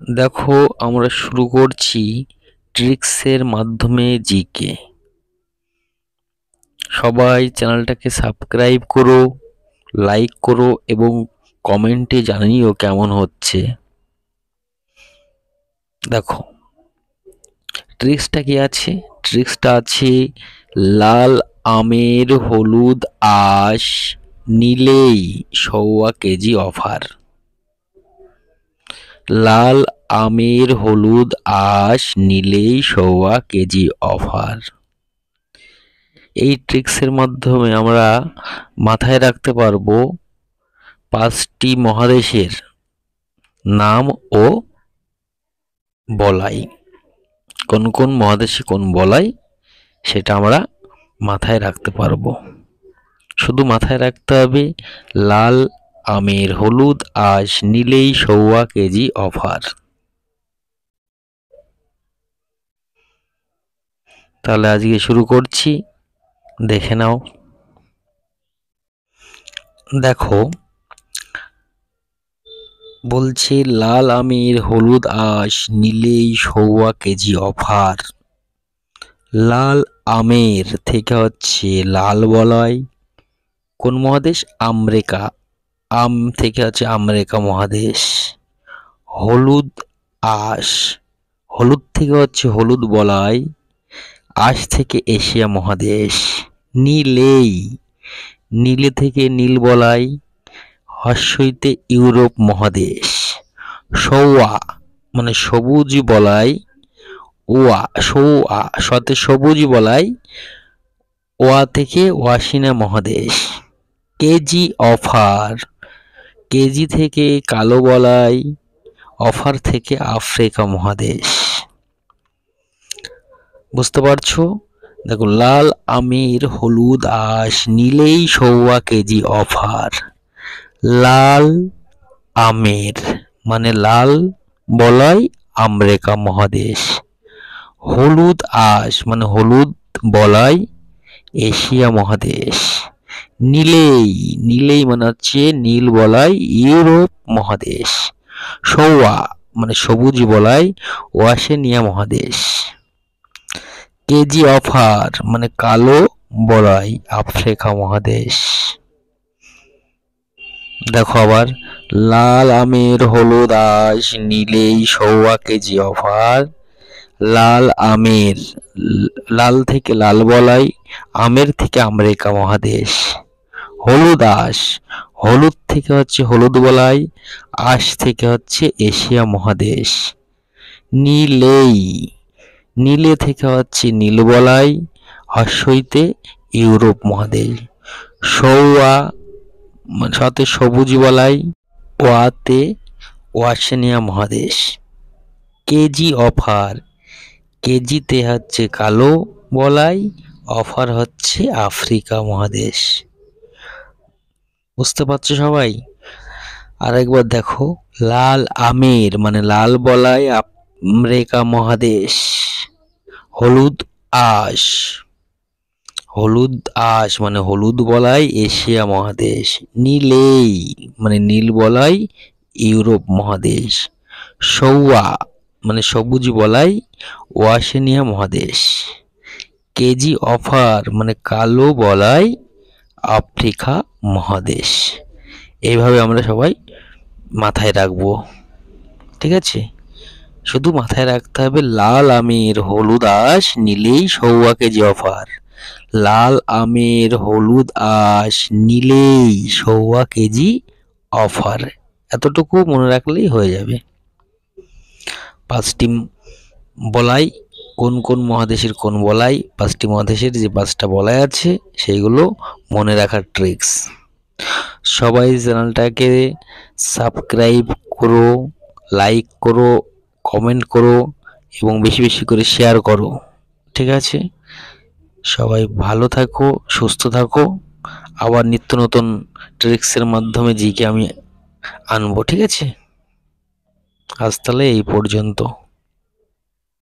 দেখো, আমরা শুরু করছি ট্রিক্সের মাধ্যমে জিকে। সবাই চ্যানেলটাকে সাবস্ক্রাইব করো, লাইক করো এবং কমেন্টে জানিও কেমন হচ্ছে। দেখো, ট্রিক্সটা কি আছে? ট্রিক্সটা আছে লাল আমের হলুদ আঁশ নিলেই 1.25 কেজি অফার। লাল আমের হলুদ আঁশ নিলেই 1.25 কেজি অফার। এই ট্রিক্সের মাধ্যমে আমরা মাথায় রাখতে পারবো 5টি মহাদেশের নাম ও বলাই। কোন কোন মহাদেশে কোন বলাই সেটা আমরা মাথায় রাখতে পারবো। শুধু মাথায় রাখতে হবে লাল আমের হলুদ আঁশ নিলেই 1.25 কেজি অফার। তাহলে আজকে শুরু করছি, দেখে নাও। দেখো, বলছে লাল আমের হলুদ আঁশ নিলেই 1.25 কেজি অফার। লাল আমের থেকে হচ্ছে লাল বলাই। কোন মহাদেশ? আমেরিকা। আম থেকে হচ্ছে আমেরিকা মহাদেশ। হলুদ আঁশ, হলুদ থেকে হচ্ছে হলুদ বলাই। আঁশ থেকে এশিয়া মহাদেশ। নীলেই, নীলে থেকে নীল বলাই। হর্ষইতে ইউরোপ মহাদেশ। সৌয়া মানে সবুজ বলাই। ওয়া সৌয়া সাথে সবুজ বলাই। ওয়া থেকে ওয়াসিনা মহাদেশ। কেজি অফার, কেজি থেকে কালো বলাই। অফার থেকে আফ্রিকা মহাদেশ। বুঝতে পারছো? দেখো, লাল আমের হলুদ আঁশ নিলেই 1.25 কেজি অফার। লাল আমের মানে লাল বলাই আমেরিকা মহাদেশ। হলুদ আঁশ মানে হলুদ বলাই এশিয়া মহাদেশ। নীলেই, নীলেই মানে হচ্ছে নীল বলাই ইউরোপ মহাদেশ। সৌয়া মানে সবুজ বলাই ওয়াসেনিয়া মহাদেশ। কেজি অফার মানে কালো বলাই আফ্রিকা মহাদেশ। দেখো আবার, লাল আমের হলুদ আঁশ নিলেই 1.25 কেজি অফার। লাল আমের, লাল থেকে লাল বলাই আমের থেকে আমেরিকা মহাদেশ। হলুদ আঁশ, হলুদ থেকে হচ্ছে হলুদ বলাই আঁশ থেকে হচ্ছে এশিয়া মহাদেশ। নীলেই, নীলে থেকে হচ্ছে নীল বলাই হর্ষইতে ইউরোপ মহাদেশ। সৌয়া সাথে সবুজ বলাই ওয়াতে ওয়াসেনিয়া মহাদেশ। কেজি অফার, কেজিতে হচ্ছে কালো বলাই অফার হচ্ছে আফ্রিকা মহাদেশ। বুঝতে পারছো সবাই? আরেকবার দেখো, লাল আমের মানে লাল বলাই আমেরিকা মহাদেশ। হলুদ আঁশ, হলুদ আঁশ মানে হলুদ বলাই এশিয়া মহাদেশ। নীলেই মানে নীল বলাই ইউরোপ মহাদেশ। সৌয়া মানে সবুজ বলাই ওয়াসেনিয়া মহাদেশ। কেজি অফার মানে কালো বলাই আফ্রিকা মহাদেশ। এইভাবে আমরা সবাই মাথায় রাখবো, ঠিক আছে? শুধু মাথায় রাখতে হবে লাল আমের হলুদ আঁশ নিলেই 1.25 কেজি অফার। লাল আমের হলুদ আঁশ নিলেই 1.25 কেজি অফার। এতটুকু মনে রাখলেই হয়ে যাবে। 5টি বলাই, কোন কোন মহাদেশের কোন বলাই, 5টি মহাদেশের যে 5টা বলাই আছে সেইগুলো মনে রাখার ট্রিক্স। সবাই চ্যানেলটাকে সাবস্ক্রাইব করো, লাইক করো, কমেন্ট করো এবং বেশি বেশি করে শেয়ার করো, ঠিক আছে? সবাই ভালো থাকো, সুস্থ থাকো। আবার নিত্য নতুন ট্রিক্সের মাধ্যমে জিকে আমি আনবো, ঠিক আছে? আজ তাহলে এই পর্যন্ত।